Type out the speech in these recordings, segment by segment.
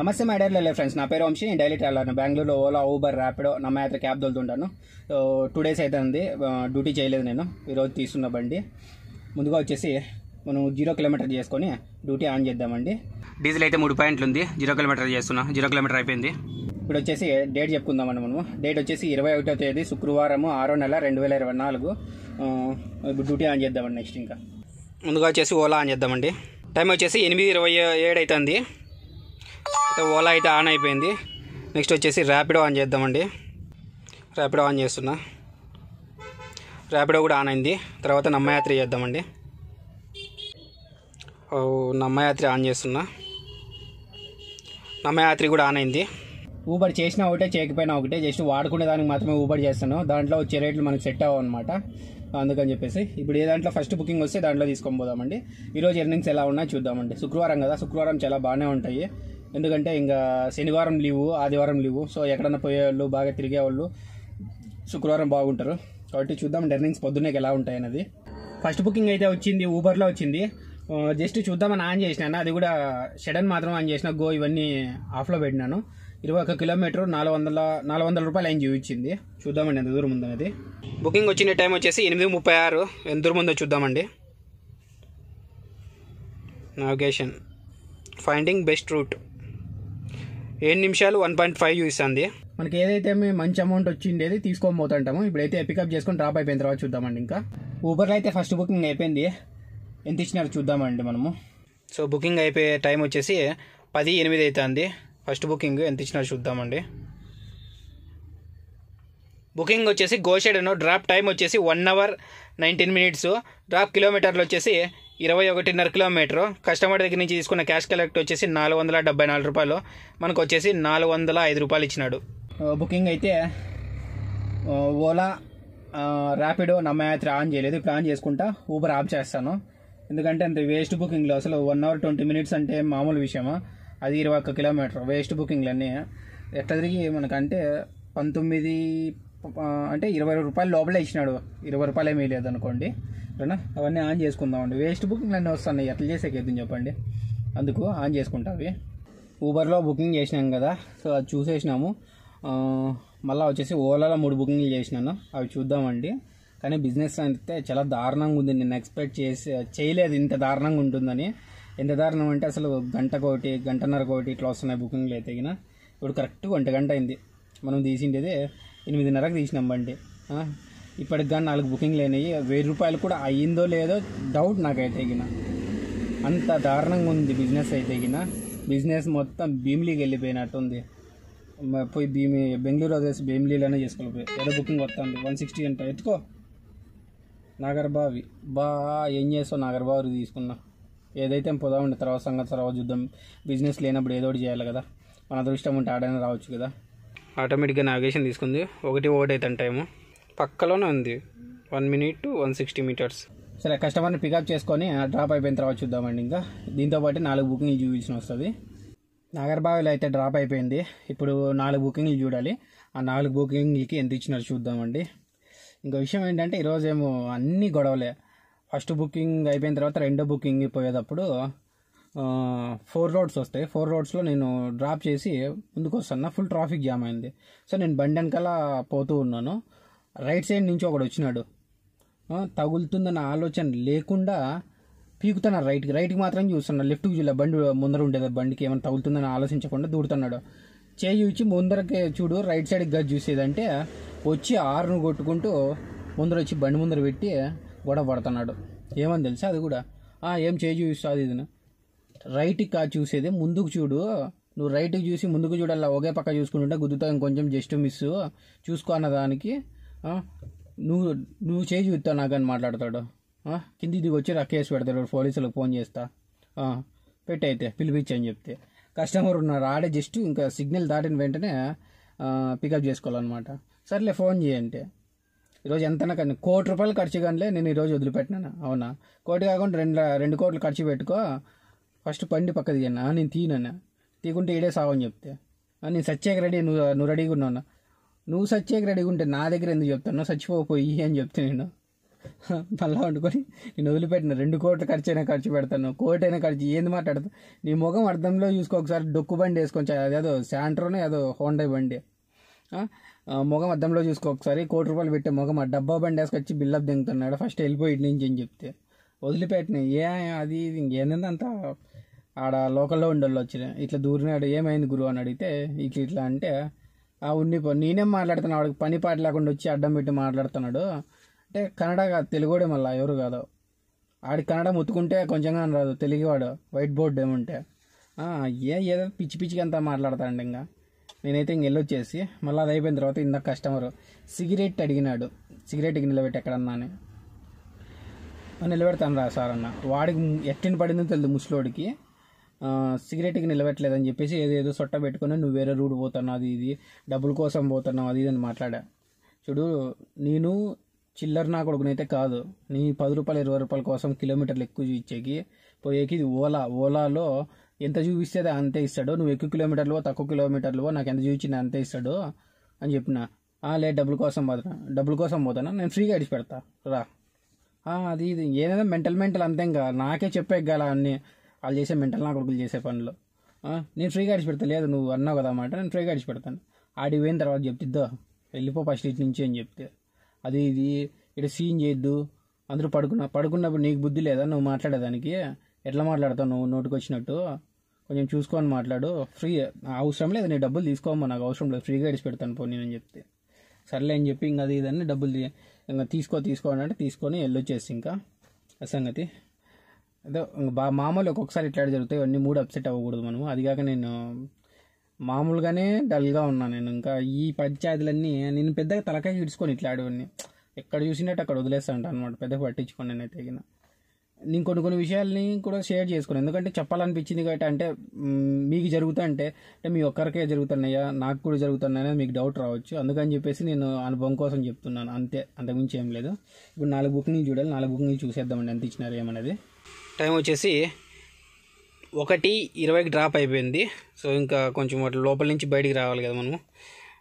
నమస్తే my dear life friends, నా పేరు వంశీ. నేను డైలీ ట్రావెలర్ను. బెంగళూరులో ఓలా, ఊబర్, ర్యాపిడో, నమ్మయాత్ర క్యాబ్ తోలుతుంటాను. 2 days అవుతుంది డ్యూటీ చేయలేదు. నేను ఈరోజు తీస్తున్న బండి. ముందుగా వచ్చేసి మనం 0 kilometer చేసుకొని డ్యూటీ ఆన్ చేద్దామండి. డీజిల్ అయితే 3 పాయింట్లు ఉంది. 0 kilometer చేస్తున్నా. 0 kilometer అయిపోయింది. ఇప్పుడు వచ్చేసి డేట్ చెప్పుకుందామండి. మనము డేట్ వచ్చేసి 21వ తేదీ శుక్రవారం 6వ నెల 2024. ఇప్పుడు డ్యూటీ ఆన్ చేద్దామండి. నెక్స్ట్ ఇంకా ముందుగా వచ్చేసి ఓలా ఆన్ చేద్దామండి. టైం వచ్చేసి 8:27 అవుతుంది. ఓలా అయితే ఆన్ అయిపోయింది. నెక్స్ట్ వచ్చేసి ర్యాపిడో ఆన్ చేద్దామండి. ర్యాపిడో ఆన్ చేస్తున్నా. ర్యాపిడో కూడా ఆన్ అయింది. తర్వాత నమ్మయాత్రి చేద్దామండి. నమ్మయాత్రి ఆన్ చేస్తున్నా. నమ్మయాత్రి కూడా ఆన్ అయింది. ఊబర్ చేసినా ఒకటే, చేయకపోయినా ఒకటే. జస్ట్ వాడుకునే దానికి మాత్రమే ఊబర్ చేస్తాను. దాంట్లో వచ్చే రేట్లు మనకు సెట్ అవ్వవు అనమాట. అందుకని చెప్పేసి ఇప్పుడు ఏ దాంట్లో ఫస్ట్ బుకింగ్ వస్తే దాంట్లో తీసుకొని పోదామండి. ఈరోజు ఎర్నింగ్స్ ఎలా ఉన్నాయో చూద్దామండి. శుక్రవారం కదా, శుక్రవారం చాలా బాగానే ఉంటాయి. ఎందుకంటే ఇంకా శనివారం లీవు, ఆదివారం లీవు. సో ఎక్కడన్నా పోయేవాళ్ళు, బాగా తిరిగేవాళ్ళు శుక్రవారం బాగుంటారు. కాబట్టి చూద్దాం ఎర్నింగ్స్ పొద్దున్నే ఎలా ఉంటాయి అనేది. ఫస్ట్ బుకింగ్ అయితే వచ్చింది, ఊబర్లో వచ్చింది. జస్ట్ చూద్దామని ఆన్ చేసినాను. అది కూడా షెడన్ మాత్రం ఆన్ చేసిన. గో ఇవన్నీ ఆఫ్లో పెట్టినాను. 21 kilometer 400 రూపాయలు ఆయన చూపించింది. చూద్దామండి ఎంత దూరం ఉందనేది. బుకింగ్ వచ్చిన టైం వచ్చేసి 8:36. ఎంత దూరం ఉందో చూద్దామండి. నావిగేషన్ ఫైండింగ్ బెస్ట్ రూట్ 7 నిమిషాలు 1.5 చూపిస్తుంది. మనకి ఏదైతే మంచి అమౌంట్ వచ్చిండేది తీసుకొని పోతుంటాము. ఇప్పుడైతే పికప్ చేసుకొని డ్రాప్ అయిపోయిన తర్వాత చూద్దామండి. ఇంకా ఊబర్లో అయితే ఫస్ట్ బుకింగ్ అయిపోయింది. ఎంత ఇచ్చినారో చూద్దామండి మనము. సో బుకింగ్ అయిపోయే టైం వచ్చేసి 10:08 అవుతుంది. ఫస్ట్ బుకింగ్ ఎంత ఇచ్చినారో చూద్దామండి. బుకింగ్ వచ్చేసి గోషెడ్ను. డ్రాప్ టైం వచ్చేసి 1 hour 19 minutes. డ్రాప్ కిలోమీటర్లు వచ్చేసి 21.5 kilometer. కస్టమర్ దగ్గర నుంచి తీసుకున్న క్యాష్ కలెక్ట్ వచ్చేసి 474 రూపాయలు. మనకు వచ్చేసి 405 రూపాయలు ఇచ్చినాడు. బుకింగ్ అయితే ఓలా, ర్యాపిడో, నమ్మయాత్ర ఆన్ చేయలేదు. ఇప్పుడు ఆన్ చేసుకుంటా ఊబర్ ఆఫ్ చేస్తాను. ఎందుకంటే అంత వేస్ట్ బుకింగ్లో అసలు 1 hour 20 minutes అంటే మామూలు విషయమా? అది 21 kilometer వేస్ట్ బుకింగ్లన్నీ ఎట్లా తిరిగి మనకంటే 19 అంటే 20 రూపాయలు లోపలే ఇచ్చినాడు. 20 రూపాయలు ఏమీ లేదు అనుకోండి. సరేనా? అవన్నీ ఆన్ చేసుకుందామండి. వేస్ట్ బుకింగ్లు అన్నీ వస్తున్నాయి. ఎట్లా చేసేకేద్దాం చెప్పండి. అందుకు ఆన్ చేసుకుంటా. అవి ఊబర్లో బుకింగ్ చేసినాం కదా, సో అది చూసేసినాము. మళ్ళీ వచ్చేసి ఓలాలో 3 బుకింగ్లు చేసినాను. అవి చూద్దామండి. కానీ బిజినెస్ అయితే చాలా దారుణంగా ఉంది. నేను ఎక్స్పెక్ట్ చేయలేదు ఇంత దారుణంగా ఉంటుందని. ఎంత దారుణం అంటే అసలు గంటకోటి, గంటన్నరకోటి ఇట్లా వస్తున్నాయి బుకింగ్లు అయితే. ఇప్పుడు కరెక్ట్గా 1 గంట అయింది. మనం తీసిండేది 8:30కి తీసినాం బండి. ఇప్పటికి కానీ 4 బుకింగ్లు అయినాయి. 1000 రూపాయలు కూడా అయ్యిందో లేదో డౌట్ నాకైతే. అంత దారుణంగా ఉంది బిజినెస్ అయితే. బిజినెస్ మొత్తం భీమిలీకి వెళ్ళిపోయినట్టుంది. పోయి బెంగళూరు వదిలేసి భీమిలీలోనే చేసుకోలేకపోయి. ఏదో బుకింగ్ వస్తుంది 160 అంట. ఎత్తుకో నాగర్బావి. ఏం చేస్తావు నాగర్బావి తీసుకున్నా. ఏదైతే పోదామండి. తర్వాత సంగతి తర్వాత చూద్దాం. బిజినెస్ లేనప్పుడు ఏదో ఒకటి చేయాలి కదా. మన అదృష్టం ఉంటే ఆడైనా రావచ్చు కదా. ఆటోమేటిక్గా నావిగేషన్ తీసుకుంది. 1:01 అవుతుంది టైము. పక్కలోనే ఉంది. 1 minute 160 meters. సరే, కస్టమర్ని పికప్ చేసుకొని డ్రాప్ అయిపోయిన తర్వాత చూద్దామండి. ఇంకా దీంతోపాటు 4 బుకింగ్లు చూపించిన వస్తుంది. నాగర్బావిలో అయితే డ్రాప్ అయిపోయింది. ఇప్పుడు 4 బుకింగ్లు చూడాలి. ఆ 4 బుకింగ్లకి ఎంత ఇచ్చినారో చూద్దామండి. ఇంకో విషయం ఏంటంటే ఈరోజు ఏమో అన్ని గొడవలే. ఫస్ట్ బుకింగ్ అయిపోయిన తర్వాత రెండో బుకింగ్ పోయేటప్పుడు 4 roads వస్తాయి. 4 roadsలో నేను డ్రాప్ చేసి ముందుకు వస్తాను. ఫుల్ ట్రాఫిక్ జామ్ అయింది. సో నేను బండి వెనకాల పోతూ ఉన్నాను. రైట్ సైడ్ నుంచి ఒకడు వచ్చినాడు. తగులుతుందన్న ఆలోచన లేకుండా పీకుతున్నా రైట్కి మాత్రం చూస్తున్నాడు. లెఫ్ట్కి చూడలే. బండి ముందర ఉండేది. బండికి ఏమైనా తగులుతుందని ఆలోచించకుండా దూడుతున్నాడు. చేయి ఇచ్చి ముందరకి చూడు, రైట్ సైడ్కి గది చూసేదంటే వచ్చి ఆరును కొట్టుకుంటూ ముందర వచ్చి బండి ముందర పెట్టి గొడవ పడుతున్నాడు. ఏమని తెలుసా? అది కూడా ఏం చేయి చూపిస్తుంది. ఇది రైట్కి కాదు చూసేది, ముందుకు చూడు. నువ్వు రైట్కి చూసి ముందుకు చూడాలా. ఒకే పక్క చూసుకుంటుంటే గుద్దుతా ఇంకొంచెం జస్ట్ మిస్ చూసుకో అన్న దానికి నువ్వు చేయి చూస్తావు నాకని మాట్లాడతాడు. కింది దిగి వచ్చి కేసు పెడతాడు. పోలీసులకు ఫోన్ చేస్తా. పెట్టయితే పిలిపించని చెప్తే కస్టమర్ ఉన్నారు ఆడే. జస్ట్ ఇంకా సిగ్నల్ దాటిన వెంటనే పికప్ చేసుకోవాలన్నమాట. సర్లే ఫోన్ చేయంటే ఈరోజు ఎంతనా కానీ 1 కోటి రూపాయలు ఖర్చు కానిలే నేను ఈరోజు వదిలిపెట్టినాను. అవునా? 1 కోటి కాకుండా 2 కోట్లు ఖర్చు పెట్టుకో. ఫస్ట్ బండి పక్క తీయన్నా. నేను తీయనన్నా. తీకుంటే ఈడే సావని చెప్తే నేను సచ్చేక రెడీ. నువ్వు రెడీగా ఉన్నావు. నువ్వు సచ్చేక రెడీగా ఉంటే నా దగ్గర ఎందుకు చెప్తాను? చచ్చిపోయి అని చెప్తే నేను మళ్ళీ వండుకొని నేను వదిలిపెట్టిన 2 కోట్లు అయినా ఖర్చు పెడతాను, కోటి అయినా ఖర్చు, ఏంది మాట్లాడతాను నీ ముఖం అర్థంలో చూసుకో ఒకసారి. డొక్కు బండి వేసుకొని అదేదో శాంట్రోనే ఏదో హోండా బండి, ముఖం అద్దంలో చూసుకో ఒకసారి. ₹1 పెట్టే ముఖం ఆ డబ్బా బండి వేసుకొచ్చి బిల్లప్ దింగుతున్నాడు. ఫస్ట్ వెళ్ళిపోయి ఇటు నుంచి అని చెప్తే వదిలిపెట్టిన. అది ఇంకేందంటే అంత ఆడ లోకల్లో ఉండేళ్ళు వచ్చిన ఇట్లా దూరినాడు. ఏమైంది గురువు అని అడిగితే ఇట్లా అంటే ఉండిపో, నేనేం మాట్లాడుతున్నాను, వాడికి పని పాట లేకుండా వచ్చి అడ్డం పెట్టి మాట్లాడుతున్నాడు అంటే కన్నడ కాదు తెలుగుడే, మళ్ళీ ఎవరు కాదు ఆడికి కన్నడ ముత్తుకుంటే కొంచెంగా రాదు, తెలుగువాడు వైట్ బోర్డు ఏముంటే ఏదో పిచ్చి పిచ్చిగా అంతా మాట్లాడతాండి. ఇంకా నేనైతే వెళ్ళొచ్చేసి మళ్ళీ అది అయిపోయిన తర్వాత ఇందాక కస్టమర్ సిగరెట్ అడిగినాడు, సిగరెట్కి నిలబెట్టి ఎక్కడన్నా అని. నిలబెడతాను రా సార్ అన్న. వాడికి ఎట్టిన పడిందో తెలియదు ముసలోడికి, సిగరెట్కి నిలబెట్టలేదని చెప్పేసి ఏదేదో సొట్ట పెట్టుకుని నువ్వు వేరే రూట్ పోతున్నావు, అది ఇది డబ్బుల కోసం పోతున్నావు, అది ఇది అని మాట్లాడా. చూడు నేను చిల్లర నా కొడుకునైతే కాదు, నీ ₹10 ₹20 కోసం కిలోమీటర్లు ఎక్కువ చూపించేకి పోయేకి ఇది ఓలాలో ఎంత చూపిస్తే అంతే ఇస్తాడు, నువ్వు ఎక్కువ కిలోమీటర్లు తక్కువ కిలోమీటర్లు నాకు ఎంత చూపించినా అంతే ఇస్తాడు అని చెప్పిన. లేదు డబ్బుల కోసం పోతానా, నేను ఫ్రీగా ఇడిచి పెడతా రా. అది ఇది ఏదైనా మెంటల్ అంతే, ఇంకా నాకే చెప్పేగాల అన్నీ వాళ్ళు చేసే మెంటల్ నా కొడుకులు చేసే పనులు. నేను ఫ్రీగా ఇడిచి పెడతా, లేదు నువ్వు అన్నావు కదా అన్నమాట, నేను ఫ్రీగా ఇడిచి పెడతాను. ఆడికి పోయిన తర్వాత చెప్తిద్దో వెళ్ళిపో ఫస్ట్ ఇటు నుంచి అని చెప్తే, అది ఇది ఇటు సీన్ చేయొద్దు, అందరూ పడుకున్నప్పుడు నీకు బుద్ధి లేదా నువ్వు మాట్లాడేదానికి, ఎట్లా మాట్లాడతావు నువ్వు నోటికి వచ్చినట్టు, కొంచెం చూసుకొని మాట్లాడు, ఫ్రీ అవసరం లేదు నీ డబ్బులు తీసుకోమో, నాకు అవసరం లేదు ఫ్రీగా ఇడిచి పెడతాను పో నేను అని చెప్తే, సర్లే అని చెప్పి ఇంకా అది ఇదని డబ్బులు ఇంకా తీసుకో అంటే తీసుకొని వెళ్ళొచ్చేసి ఇంకా సంగతి. అదే మామూలు ఒక్కొక్కసారి ఇట్లా జరుగుతాయి, ఇవన్నీ మూడు అప్సెట్ అవ్వకూడదు మనము. అదిగాక నేను మామూలుగానే డల్గా ఉన్నాను, నేను ఇంకా ఈ పంచాయతీలన్నీ నేను పెద్దగా తలకాయ ఇడ్చుకొని ఇట్లా ఆడేవన్నీ ఎక్కడ చూసినట్టు అక్కడ వదిలేస్తా ఉంటాను అనమాట, పెద్దగా పట్టించుకొని నేనైతే తగిన. నేను కొన్ని విషయాల్ని కూడా షేర్ చేసుకున్నాను, ఎందుకంటే చెప్పాలనిపించింది కాబట్టి. అంటే మీకు జరుగుతుంటే అంటే మీ ఒక్కరికే జరుగుతున్నాయా నాకు కూడా జరుగుతున్నాయా మీకు డౌట్ రావచ్చు, అందుకని చెప్పేసి నేను అనుభవం కోసం చెప్తున్నాను అంతే, అంతకుమించి ఏం లేదు. ఇప్పుడు 4 బుకింగ్లు చూడాలి, 4 బుకింగ్లు చూసేద్దామండి ఎంత ఇచ్చినారు ఏమనేది. టైం వచ్చేసి 1:20కి డ్రాప్ అయిపోయింది. సో ఇంకా కొంచెం వాటి లోపల నుంచి బయటికి రావాలి కదా మనము,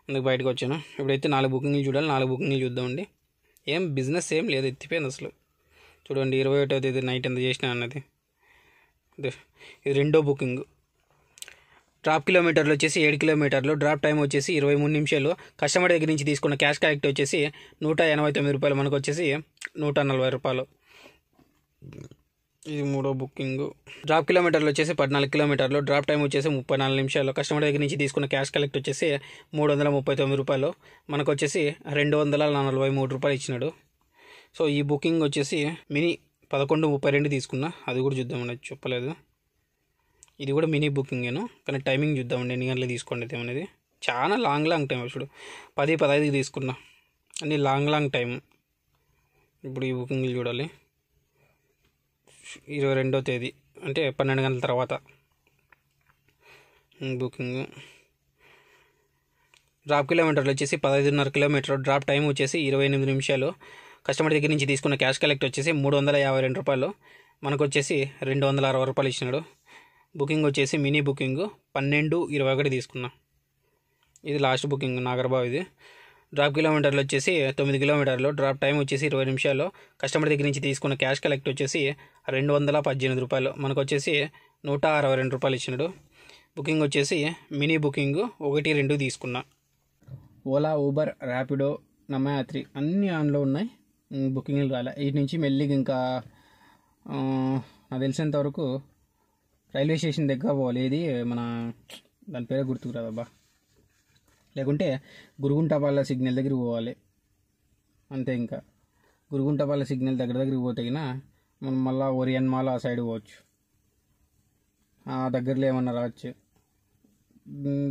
అందుకు బయటకు వచ్చాను. ఇప్పుడైతే 4 బుకింగ్లు చూడాలి, 4 బుకింగ్లు చూద్దామండి. ఏం బిజినెస్ ఏం లేదు, ఎత్తిపోయింది అసలు. చూడండి 21వ తేదీ నైట్ ఎంత చేసినా అన్నది. ఇది 2వ బుకింగ్. డ్రాప్ కిలోమీటర్లు వచ్చేసి 7 కిలోమీటర్లు, డ్రాప్ టైం వచ్చేసి 23 నిమిషాలు. కస్టమర్ దగ్గర నుంచి తీసుకున్న క్యాష్ కలెక్ట్ వచ్చేసి ₹189, మనకు వచ్చేసి ₹140. ఇది 3వ బుకింగ్. డ్రాప్ కిలోమీటర్లు వచ్చేసి 14 కిలోమీటర్లు, డ్రాప్ టైం వచ్చేసి 34 నిమిషాలు. కస్టమర్ దగ్గర నుంచి తీసుకున్న క్యాష్ కలెక్ట్ వచ్చేసి ₹339, మనకు వచ్చేసి ₹243 ఇచ్చినాడు. సో ఈ బుకింగ్ వచ్చేసి మినీ 11:32 తీసుకున్నా, అది కూడా చూద్దామండి, చెప్పలేదు. ఇది కూడా మినీ బుకింగేను, కానీ టైమింగ్ చూద్దామండి ఎన్ని గంటలకు తీసుకోండి ఏమనేది. చాలా లాంగ్ టైం, ఇప్పుడు 10:15కి తీసుకున్నా, అన్ని లాంగ్ టైం. ఇప్పుడు ఈ బుకింగ్లు చూడాలి. 22వ తేదీ అంటే 12 గంటల తర్వాత బుకింగ్. డ్రాప్ కిలోమీటర్లు వచ్చేసి 15.5 కిలోమీటర్, డ్రాప్ టైం వచ్చేసి 28 నిమిషాలు. కస్టమర్ దగ్గర నుంచి తీసుకున్న క్యాష్ కలెక్ట్ వచ్చేసి ₹352, మనకు వచ్చేసి ₹260 ఇచ్చినాడు. బుకింగ్ వచ్చేసి మినీ బుకింగ్ 12:21 తీసుకున్నా. ఇది లాస్ట్ బుకింగ్ నాగర్బావ్. ఇది డ్రాప్ కిలోమీటర్లు వచ్చేసి 9 కిలోమీటర్లు, డ్రాప్ టైం వచ్చేసి 20 నిమిషాలు. కస్టమర్ దగ్గర నుంచి తీసుకున్న క్యాష్ కలెక్ట్ వచ్చేసి ₹218, మనకు వచ్చేసి ₹162 ఇచ్చినాడు. బుకింగ్ వచ్చేసి మినీ బుకింగ్ 1-2 తీసుకున్నా. ఓలా, ఊబర్, ర్యాపిడో, నమయాత్రి అన్నీ ఆన్లో ఉన్నాయి, బుకింగ్లు రాలే. వీటి నుంచి మెల్లిగా ఇంకా నాకు తెలిసినంత వరకు రైల్వే స్టేషన్ దగ్గర పోవాలి. ఏది మన దాని పేరే గుర్తుకు రాదబ్బా, లేకుంటే గురుగుంటపాల సిగ్నల్ దగ్గరికి పోవాలి అంతే. ఇంకా గురుగుంటపాల సిగ్నల్ దగ్గరికి పోతే మనం మళ్ళీ ఓరియన్ మాల్ ఆ సైడ్ పోవచ్చు, ఆ దగ్గరలో ఏమన్నా రావచ్చు.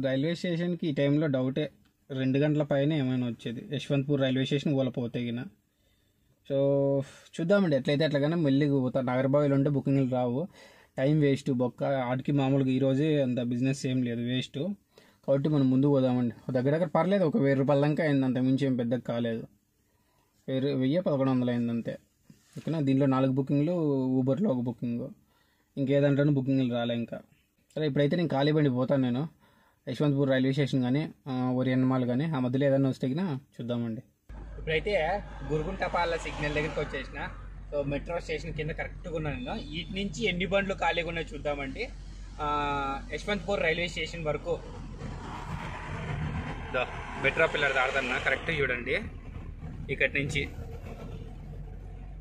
రైల్వే స్టేషన్కి ఈ టైంలో డౌటే, 2 గంటల పైన ఏమైనా వచ్చేది. యశ్వంత్పూర్ రైల్వే స్టేషన్ పోతే సో చూద్దామండి, ఎట్లయితే అట్లాగానే మెల్లిగా పోతా. నాగర్బావిలో ఉంటే బుకింగ్లు రావు, టైం వేస్ట్ బొక్క. ఆడికి మామూలుగా ఈరోజే అంత బిజినెస్ ఏం లేదు, వేస్ట్. కాబట్టి మనం ముందు పోదామండి. దగ్గర పర్లేదు, ఒక ₹1000 దాకా అయింది, అంత మించి ఏం పెద్దగా కాలేదు. 1100 అయింది అంతే. ఓకేనా, దీంట్లో 4 బుకింగ్లు, ఊబర్లో 1 బుకింగ్, ఇంకేదంటాను బుకింగ్లు రాలే ఇంకా. సరే ఇప్పుడైతే నేను ఖాళీ బండి పోతాను, నేను యశ్వంత్పూర్ రైల్వే స్టేషన్ కానీ ఓరియన్ మాల్ కానీ ఆ మధ్యలో ఏదైనా వస్తే చూద్దామండి. ఇప్పుడైతే గురుగుంటపాల సిగ్నల్ దగ్గరికి వచ్చేసిన. సో మెట్రో స్టేషన్ కింద కరెక్ట్గా ఉన్నాను నేను. వీటి నుంచి ఎన్ని బండ్లు ఖాళీగా ఉన్నాయో చూద్దామండి. యశ్వంత్పూర్ రైల్వే స్టేషన్ వరకు మెట్రో పిల్లర్ దాడుతున్నా, కరెక్ట్గా చూడండి ఇక్కడి నుంచి.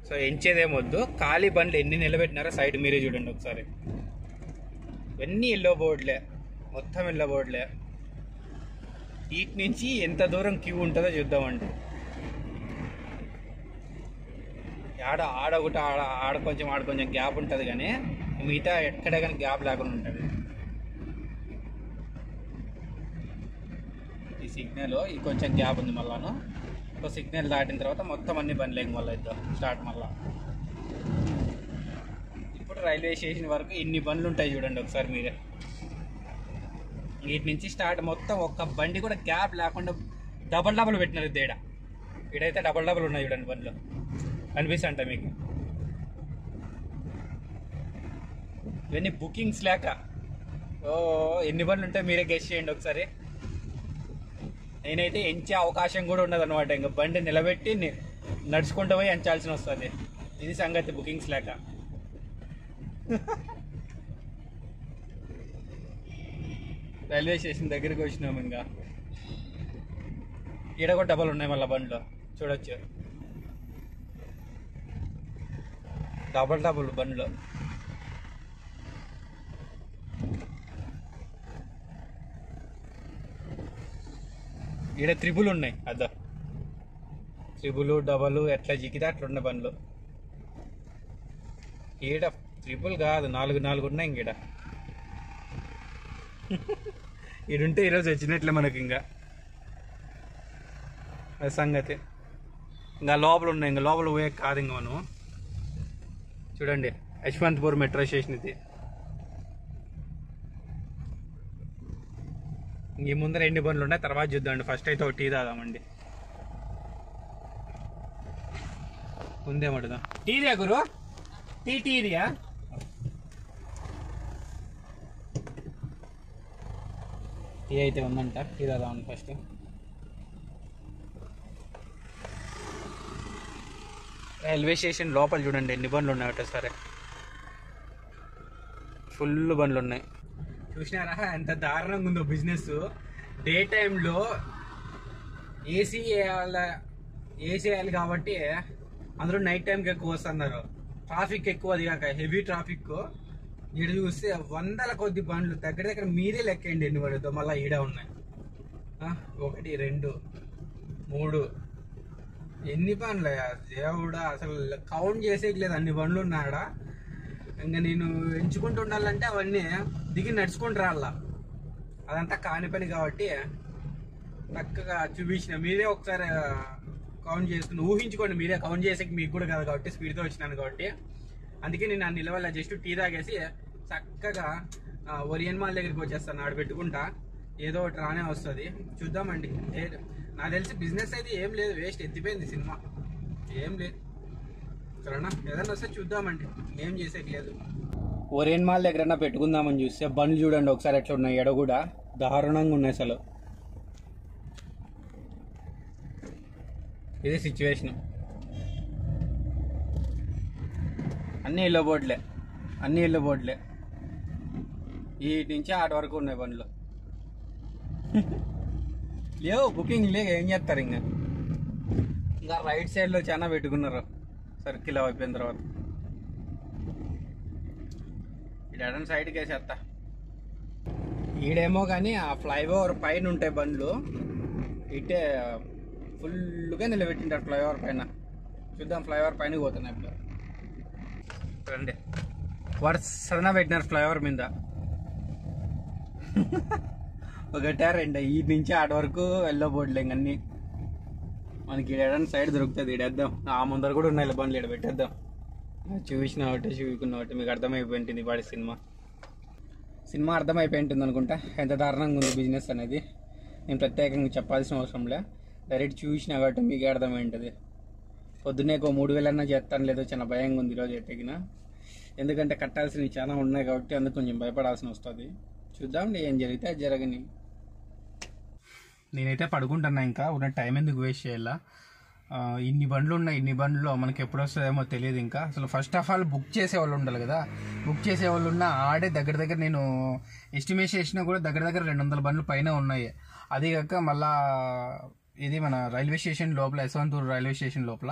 సో ఎంచేదేమొద్దు, ఖాళీ బండ్లు ఎన్ని నిలబెట్టినారో సైడ్ మీరే చూడండి ఒకసారి. ఇవన్నీ ఎల్లో బోర్డులే, మొత్తం ఎల్లో బోర్డులే. వీటి నుంచి ఎంత దూరం క్యూ ఉంటుందో చూద్దామండి. ఆడ ఒకటి ఆడ కొంచెం గ్యాప్ ఉంటుంది, కానీ మిగతా ఎక్కడే కానీ గ్యాప్ లేకుండా ఉంటుంది. ఈ సిగ్నల్ ఈ కొంచెం గ్యాప్ ఉంది మళ్ళాను. సో సిగ్నల్ దాటిన తర్వాత మొత్తం అన్ని బండ్లు మళ్ళీ ఇద్దాం స్టార్ట్ మళ్ళా. ఇప్పుడు రైల్వే స్టేషన్ వరకు ఇన్ని బండ్లు ఉంటాయి చూడండి ఒకసారి మీరే. వీటి నుంచి స్టార్ట్ మొత్తం ఒక్క బండి కూడా గ్యాప్ లేకుండా డబల్ పెట్టినారు తేడా. ఇక్కడైతే డబల్ ఉన్నాయి చూడండి బండ్లు, కనిపిస్తుంట మీకు. ఇవన్నీ బుకింగ్స్ లేక. ఎన్ని బండ్లు ఉంటాయి మీరే గెస్ చేయండి ఒకసారి. నేనైతే ఎంచే అవకాశం కూడా ఉండదు అనమాట. ఇంకా బండి నిలబెట్టి నడుచుకుంటూ పోయి ఎంచాల్సిన వస్తుంది. ఇది సంగతి, బుకింగ్స్ లేక. రైల్వే స్టేషన్ దగ్గరికి వచ్చినాము. ఇంకా ఈడ కూడా డబల్ ఉన్నాయి మళ్ళీ బండ్లు చూడొచ్చు. డబల్ బండ్లు. ఈడ త్రిబుల్ ఉన్నాయి, అద్దా త్రిబుల్ డబల్ ఎట్లా జిగితే అట్లున్న బండ్లు. ఈడ త్రిబుల్ కాదు, నాలుగు ఉన్నాయి ఇంకీడ. ఈడుంటే ఈరోజు వచ్చినట్లే మనకి. ఇంకా అది సంగతి. ఇంకా లోపల ఉన్నాయి, ఇంకా లోపల పోయే కాదు ఇంకా మనం. చూడండి యశ్వంత్పూర్ మెట్రో స్టేషన్ ఇది. ఈ ముందర ఎన్ని బండ్లు ఉన్నాయి తర్వాత చూద్దామండి. ఫస్ట్ అయితే ఒక టీ తాదామండి. ఉందేమడుదా టీదియా గురు? టీదియా? టీ అయితే ఉందంట, టీ తాదామండి ఫస్ట్. రైల్వే స్టేషన్ లోపల చూడండి ఎన్ని బండ్లు ఉన్నాయి ఒకటే సరే. ఫుల్ బండ్లు ఉన్నాయి. చూసినారా ఎంత దారుణంగా ఉందో బిజినెస్. డే టైంలో ఏసీ వేయాలి కాబట్టి అందరూ నైట్ టైంకి ఎక్కువ వస్తున్నారు. ట్రాఫిక్ ఎక్కువ, అది కాక హెవీ ట్రాఫిక్. ఈడ చూస్తే 100ల కొద్ది బండ్లు దగ్గర మీరే లెక్కండి ఎన్ని పడుతుందో. మళ్ళీ ఈడ ఉన్నాయి 1 2 3 ఎన్ని బండ్లు దేవుడా, అసలు కౌంట్ చేసేయలేదు అన్ని బండ్లు ఉన్నాడా. ఇంకా నేను ఎంచుకుంటూ ఉండాలంటే అవన్నీ దిగి నడుచుకుంటూ రాళ్ళ. అదంతా కాని పని కాబట్టి చక్కగా చూపించిన. మీరే ఒకసారి కౌంట్ చేసుకుని ఊహించుకోండి. మీరే కౌంట్ చేసేకి మీకు కూడా కదా కాబట్టి స్పీడ్తో వచ్చినాను కాబట్టి. అందుకే నేను ఆ నిలవల్ల జస్ట్ టీ తాగేసి చక్కగా ఒరియన్ మాల్ దగ్గరికి వచ్చేస్తాను. ఆడ పెట్టుకుంటా, ఏదో ఒకటి రానే వస్తుంది. చూద్దామండి. నాకు తెలిసి బిజినెస్ అయితే ఏం లేదు, వేస్ట్ ఎత్తిపోయింది సినిమా, ఏం లేదు. సరేనా, ఏదైనా వస్తే చూద్దామండి, ఏం చేసేకి లేదు. ఒరియన్ మాల్ దగ్గర పెట్టుకుందామని చూస్తే బండ్లు చూడండి ఒకసారి ఎట్లా ఉన్నాయి. ఎడ కూడా దారుణంగా ఉన్నాయి అసలు. ఇది సిచ్యువేషన్. అన్నీ ఎల్లో బోర్డులే. ఈ నుంచి ఆట వరకు ఉన్నాయి బండ్లు. లేవు బుకింగ్ లేక ఏం చేస్తారు. ఇంకా రైట్ సైడ్లో చాలా పెట్టుకున్నారు సర్కిల్ అయిపోయిన తర్వాత. ఇడ సైడ్కి వేసేస్తా. ఈడేమో కానీ ఆ ఫ్లైఓవర్ పైన ఉంటాయి బండ్లు. ఇటే ఫుల్గా నిలబెట్టింటారు ఫ్లైఓవర్ పైన. చూద్దాం, ఫ్లైఓవర్ పైన పోతున్నాయి ఇప్పుడు. రండి, వరుసన పెట్టినారు ఫ్లైఓవర్ మీద. 1 2 ఈ నుంచి ఆట వరకు ఎల్లో బోర్డులే. ఇంకన్నీ మనకి ఏదైనా సైడ్ దొరుకుతుంది, ఇడేద్దాం. ఆ ముందర కూడా ఉన్నాయి బండ్లు, ఇక్కడ పెట్టేద్దాం. చూపించిన ఒకటి చూపించుకున్న ఒకటి మీకు అర్థమైపోయింటుంది. వాడి సినిమా అర్థమైపోయింటుంది అనుకుంటా ఎంత దారుణంగా ఉంది బిజినెస్ అనేది. నేను ప్రత్యేకంగా చెప్పాల్సిన అవసరంలే, డైరెక్ట్ చూసినా కాబట్టి మీకే అర్థమైంటుంది. పొద్దున్నే 3000 అన్నా చేస్తాను లేదో చాలా భయంగా ఉంది ఈరోజు ఎట్టగిన. ఎందుకంటే కట్టాల్సినవి చాలా ఉన్నాయి కాబట్టి అందుకు కొంచెం భయపడాల్సి వస్తుంది. చూద్దాండి ఏం జరిగితే అది జరగని. నేనైతే పడుకుంటున్నా, ఇంకా ఉన్న టైం ఎందుకు వేస్ట్ చేయాలా. ఇన్ని బండ్లు ఉన్నాయి, ఇన్ని బండ్లు మనకి ఎప్పుడు వస్తుందేమో తెలియదు. ఇంకా అసలు ఫస్ట్ ఆఫ్ ఆల్ బుక్ చేసే వాళ్ళు ఉండాలి కదా. బుక్ చేసే వాళ్ళు ఉన్న ఆడే దగ్గర నేను ఎస్టిమేట్ చేసినా కూడా దగ్గర 200 బండ్లు పైన ఉన్నాయి. అది కాక మళ్ళా ఇది మన రైల్వే స్టేషన్ లోపల, యశ్వంతపూర్ రైల్వే స్టేషన్ లోపల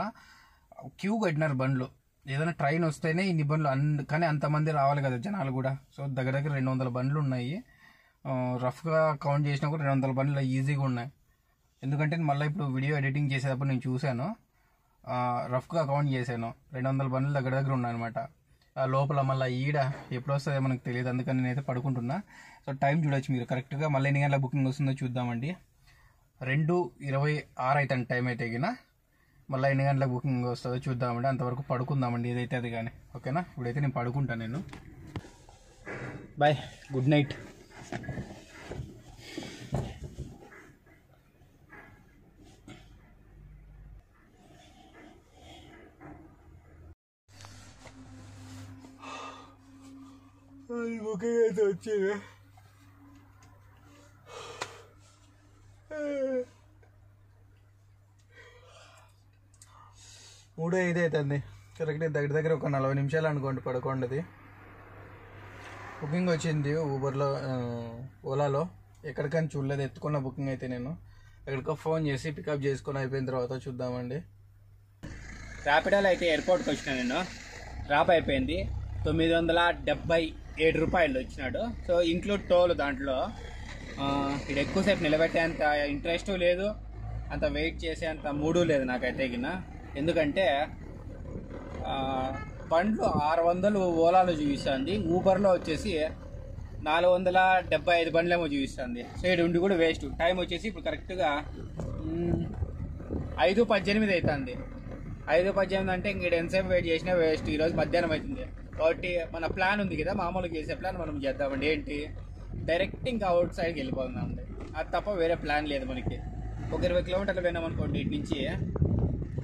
క్యూ కట్టినారు బండ్లు. ఏదైనా ట్రైన్ వస్తేనే ఇన్ని బండ్లు, కానీ అంతమంది రావాలి కదా జనాలు కూడా. సో దగ్గర 200 బండ్లు ఉన్నాయి. రఫ్గా కౌంట్ చేసినా కూడా 200 బండ్లు ఈజీగా ఉన్నాయి. ఎందుకంటే మళ్ళీ ఇప్పుడు వీడియో ఎడిటింగ్ చేసేటప్పుడు నేను చూశాను, రఫ్గా కౌంట్ చేశాను, 200 బండ్లు దగ్గర ఉన్నాయన్నమాట. లోపల మళ్ళీ ఈడ ఎప్పుడు వస్తుందో మనకు తెలియదు. అందుకని నేనైతే పడుకుంటున్నా. సో టైం చూడొచ్చు మీరు కరెక్ట్గా. మళ్ళీ ఎన్ని గంటల బుకింగ్ వస్తుందో చూద్దామండి. 2:26 అవుతుంది టైం అయితే గిన. మళ్ళీ ఎన్ని గంటల బుకింగ్ వస్తుందో చూద్దామండి. అంతవరకు పడుకుందామండి ఏదైతే అది కానీ. ఓకేనా, ఇప్పుడైతే నేను పడుకుంటాను. నేను బాయ్, గుడ్ నైట్. బుకింగ్ అయితే వచ్చింది. 3:05 అవుతుంది కరెక్ట్. దగ్గర ఒక 40 నిమిషాలు అనుకోండి పడుకోండి. బుకింగ్ వచ్చింది ఊబర్లో, ఓలాలో. ఎక్కడికని చూడలేదు, ఎత్తుకున్న బుకింగ్ అయితే. నేను ఎక్కడికో ఫోన్ చేసి పికప్ చేసుకొని అయిపోయిన తర్వాత చూద్దామండి. ర్యాపిడోలో అయితే ఎయిర్పోర్ట్కి వచ్చినా నేను. డ్రాప్ అయిపోయింది. 977 రూపాయలు వచ్చినాడు. సో ఇంక్లూడ్ టోల్ దాంట్లో. ఇక్కడ ఎక్కువసేపు నిలబెట్టేంత ఇంట్రెస్ట్ లేదు, అంత వెయిట్ చేసేంత మూడు లేదు నాకైతే గిన. ఎందుకంటే బండ్లు 600 ఓలాలో చూపిస్తుంది, ఊబర్లో వచ్చేసి 475 బండ్లేమో చూపిస్తుంది. సో ఇక్కడ ఉండి కూడా వేస్ట్. టైం వచ్చేసి ఇప్పుడు కరెక్ట్గా 5:18 అవుతుంది. 5:18 అంటే ఇంక ఎంతసేపు వెయిట్ చేసినా వేస్ట్. ఈరోజు మధ్యాహ్నం అవుతుంది కాబట్టి మన ప్లాన్ ఉంది కదా, మామూలుగా చేసే ప్లాన్ మనం చేద్దామండి. ఏంటి, డైరెక్ట్ ఇంకా అవుట్ సైడ్కి వెళ్ళిపోతుందండి. అది తప్ప వేరే ప్లాన్ లేదు మనకి. ఒక 20 కిలోమీటర్లు పోయినాం అనుకోండి ఇటు నుంచి,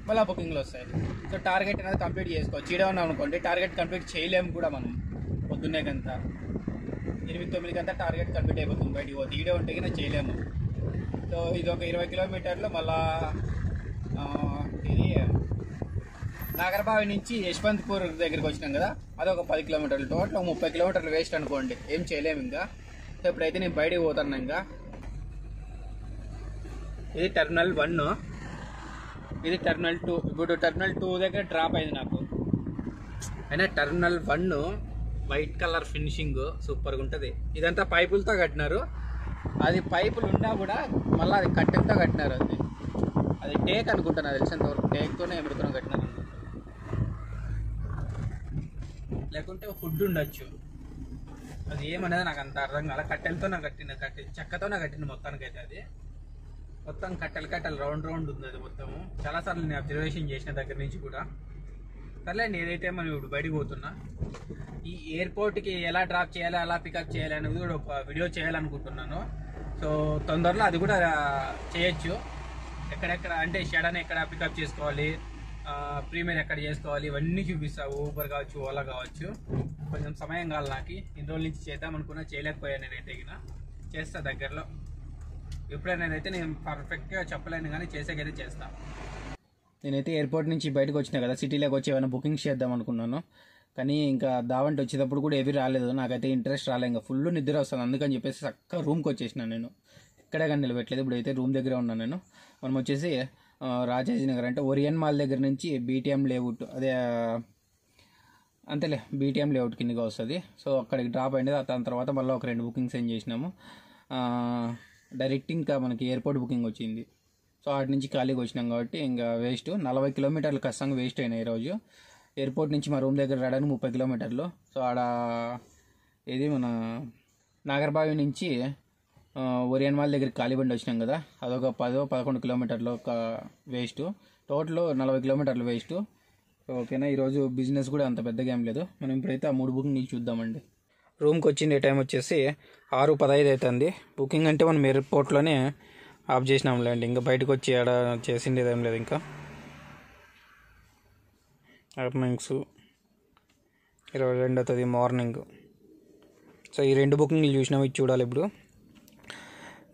మళ్ళీ బుకింగ్లు వస్తాయి. సో టార్గెట్ అనేది కంప్లీట్ చేసుకోవచ్చు. ఈడే ఉన్నాం అనుకోండి, టార్గెట్ కంప్లీట్ చేయలేము కూడా మనం. పొద్దున్నే కంత 8-9 కంతా టార్గెట్ కంప్లీట్ అయిపోతుంది బయటికి పోతే. ఈడే ఉంటే కన్నా చేయలేము. సో ఇది ఒక 20 కిలోమీటర్లు. మళ్ళా ఇది నాగర్బావి నుంచి యశ్వంతపూర్ దగ్గరికి వచ్చినాం కదా, అదొక 10 కిలోమీటర్లు. టోటల్ 30 కిలోమీటర్లు వేస్ట్ అనుకోండి, ఏం చేయలేము ఇంకా. సో ఇప్పుడైతే నేను బయటికి పోతాను. ఇంకా ఇది టెర్మినల్ 1, ఇది టెర్మినల్ 2. ఇప్పుడు టెర్మినల్ 2 దగ్గర డ్రాప్ అయింది నాకు. అయినా టెర్మినల్ 1 వైట్ కలర్ ఫినిషింగ్ సూపర్గా ఉంటుంది. ఇదంతా పైపులతో కట్టినారు. అది పైపులు ఉన్నా కూడా మళ్ళీ అది కట్టెలతో కట్టినారు. అది టేక్ అనుకుంటాను, నాకు తెలిసినంతవరకు టేక్తోనే ఎముడుతోనే కట్టినారు. లేకుంటే ఫుడ్ ఉండొచ్చు, అది ఏమనేది నాకు అంత అర్థం కాల. కట్టెలతో నాకు చెక్కతో నాకు కట్టిన మొత్తానికైతే. అది మొత్తం కట్టెలు రౌండ్ ఉంది. అది మొత్తము చాలాసార్లు నేను అబ్జర్వేషన్ చేసిన దగ్గర నుంచి కూడా. సర్లే, నేనైతే మనం ఇప్పుడు బయటకు పోతున్నా. ఈ ఎయిర్పోర్ట్కి ఎలా డ్రాప్ చేయాలి, ఎలా పికప్ చేయాలి అనేది కూడా ఒక వీడియో చేయాలనుకుంటున్నాను. సో తొందరలో అది కూడా చేయొచ్చు. ఎక్కడెక్కడ అంటే షెడన్ ఎక్కడ పికప్ చేసుకోవాలి, ప్రీమియర్ ఎక్కడ చేసుకోవాలి, ఇవన్నీ చూపిస్తా. ఊబర్ కావచ్చు, ఓలా కావచ్చు. కొంచెం సమయం కావాలి నాకు. ఇన్ని రోజుల నుంచి చేద్దాం అనుకున్నా, చేయలేకపోయాను. నేనైతే చేస్తా దగ్గరలో. ఎప్పుడైనా అయితే నేను పర్ఫెక్ట్గా చెప్పలేను, కానీ చేసేకైతే చేస్తాను. నేనైతే ఎయిర్పోర్ట్ నుంచి బయటకు వచ్చినా కదా, సిటీలోకి వచ్చి ఏమైనా బుకింగ్స్ చేద్దాం అనుకున్నాను. కానీ ఇంకా దావంటి వచ్చేటప్పుడు కూడా ఏవి రాలేదు. నాకైతే ఇంట్రెస్ట్ రాలే, ఇంకా ఫుల్ నిద్ర వస్తుంది. అందుకని చెప్పేసి చక్కగా రూమ్కి వచ్చేసిన. నేను ఎక్కడే కానీ నిలబెట్టలేదు. ఇప్పుడు అయితే రూమ్ దగ్గరే ఉన్నాను నేను. మనం వచ్చేసి రాజాజీ నగర్ అంటే ఓరియన్ మాల్ దగ్గర నుంచి బీటీఎం లేఅవుట్, అదే అంతేలే బీటీఎం లేఅవుట్ కిందగా వస్తుంది. సో అక్కడికి డ్రాప్ అయినది. దాని తర్వాత మళ్ళీ ఒక 2 బుకింగ్స్ ఏం చేసినాము. డైరెక్ట్ ఇంకా మనకి ఎయిర్పోర్ట్ బుకింగ్ వచ్చింది. సో అటు నుంచి ఖాళీగా వచ్చినాం కాబట్టి ఇంకా వేస్ట్. 40 కిలోమీటర్లు కష్టంగా వేస్ట్ అయినాయి ఈరోజు. ఎయిర్పోర్ట్ నుంచి మా రూమ్ దగ్గర రావడానికి 30 కిలోమీటర్లు. సో ఆడ ఇది మన నాగర్బావి నుంచి ఓరియన్ మాల్ దగ్గరికి ఖాళీ బండి వచ్చినాం కదా, అదొక 10-11 కిలోమీటర్లు ఒక వేస్ట్. టోటల్ 40 కిలోమీటర్లు వేస్ట్. ఓకేనా, ఈరోజు బిజినెస్ కూడా అంత పెద్దగా ఏం లేదు. మనం ఇప్పుడైతే ఆ 3 బుకింగ్ చూద్దామండి. రూమ్కి వచ్చిండే టైం వచ్చేసి 6:15 అవుతుంది. బుకింగ్ అంటే మనం ఎయిర్పోర్ట్లోనే ఆఫ్ చేసినాంలేండి. ఇంకా బయటకు వచ్చి ఆడ చేసిండేది ఏం లేదు. ఇంకా ఎర్నింగ్స్ 22 అవుతుంది మార్నింగ్. సో ఈ 2 బుకింగ్లు చూసినాము, ఇది చూడాలి ఇప్పుడు.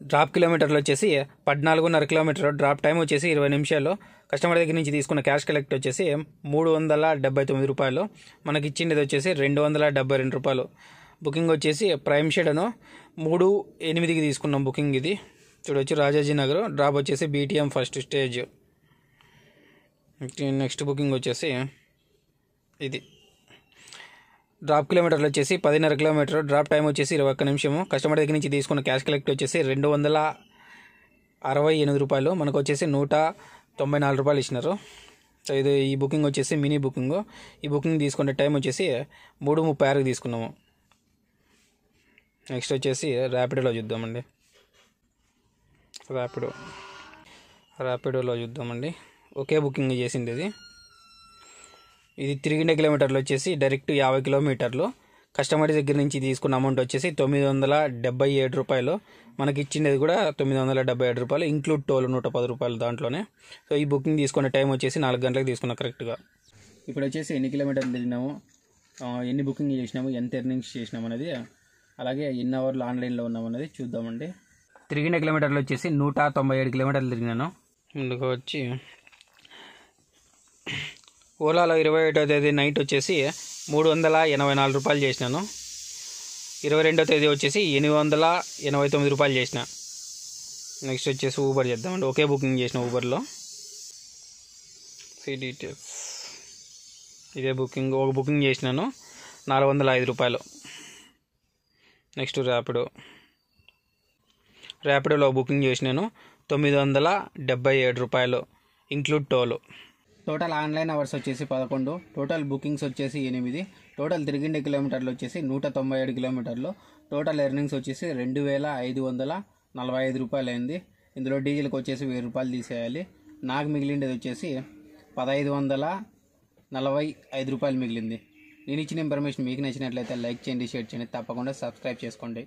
డ్రాప్ కిలోమీటర్లు వచ్చేసి 14.5 కిలోమీటర్, డ్రాప్ టైం వచ్చేసి 20 నిమిషాలు. కస్టమర్ దగ్గర నుంచి తీసుకున్న క్యాష్ కలెక్ట్ వచ్చేసి 379 రూపాయలు. మనకి ఇచ్చిండేది వచ్చేసి 272 రూపాయలు. బుకింగ్ వచ్చేసి ప్రైమ్ షెడను 3/8కి తీసుకున్నాం బుకింగ్. ఇది చూడొచ్చు రాజాజీ నగర్. డ్రాప్ వచ్చేసి BTM first stage. Next booking వచ్చేసి ఇది. డ్రాప్ కిలోమీటర్లు వచ్చేసి 10.5 కిలోమీటర్, డ్రాప్ టైం వచ్చేసి 21 నిమిషము. కస్టమర్ దగ్గర నుంచి తీసుకున్న క్యాష్ కలెక్ట్ వచ్చేసి 268 రూపాయలు. మనకు వచ్చేసి 194 రూపాయలు ఇచ్చినారు. సో ఇది ఈ బుకింగ్ వచ్చేసి మినీ బుకింగ్. ఈ బుకింగ్ తీసుకునే టైం వచ్చేసి 3:36కి తీసుకున్నాము. నెక్స్ట్ వచ్చేసి ర్యాపిడోలో చూద్దామండి. ర్యాపిడోలో చూద్దామండి. ఒకే బుకింగ్ చేసింది ఇది. ఇది తిరిగిన కిలోమీటర్లు వచ్చేసి డైరెక్ట్ 50 కిలోమీటర్లు. కస్టమర్ దగ్గర నుంచి తీసుకున్న అమౌంట్ వచ్చేసి 977 రూపాయలు. మనకి ఇచ్చిండేది కూడా 977 రూపాయలు, ఇంక్లూడ్ టోల్ 110 రూపాయలు దాంట్లోనే. సో ఈ బుకింగ్ తీసుకునే టైం వచ్చేసి 4 గంటలకు తీసుకున్నాం కరెక్ట్గా. ఇప్పుడు వచ్చేసి ఎన్ని కిలోమీటర్లు తిరిగినాము, ఎన్ని బుకింగ్ చేసినాము, ఎంత ఎర్నింగ్స్ చేసినాము అనేది, అలాగే ఎన్ని అవర్లు ఆన్లైన్లో ఉన్నామనేది చూద్దామండి. తిరిగిన కిలోమీటర్లు వచ్చేసి 197 కిలోమీటర్లు తిరిగినాను. ముందుగా వచ్చి ఓలాలో 21వ తేదీ నైట్ వచ్చేసి 384 రూపాయలు చేసినాను. 22వ తేదీ వచ్చేసి 889 రూపాయలు చేసిన. నెక్స్ట్ వచ్చేసి ఊబర్ చేద్దామండి. ఒకే బుకింగ్ చేసిన ఊబర్లో. డీటెయిల్స్ ఇదే బుకింగ్. ఒక బుకింగ్ చేసినాను 405 రూపాయలు. నెక్స్ట్ ర్యాపిడోలో బుకింగ్ చేసినాను 977 రూపాయలు, include toll. Total online hours వచ్చేసి 11, టోటల్ బుకింగ్స్ వచ్చేసి 8, టోటల్ తిరిగిండే కిలోమీటర్లు వచ్చేసి 197 కిలోమీటర్లు. టోటల్ ఎర్నింగ్స్ వచ్చేసి 2545 రూపాయలు అయింది. ఇందులో డీజిల్కి వచ్చేసి 1000 రూపాయలు తీసేయాలి. నాకు మిగిలిండేది వచ్చేసి 1545 రూపాయలు మిగిలింది. నేను ఇచ్చిన ఇన్ఫర్మేషన్ మీకు నచ్చినట్లయితే లైక్ చేయండి, షేర్ చేయండి, తప్పకుండా సబ్స్క్రైబ్ చేసుకోండి.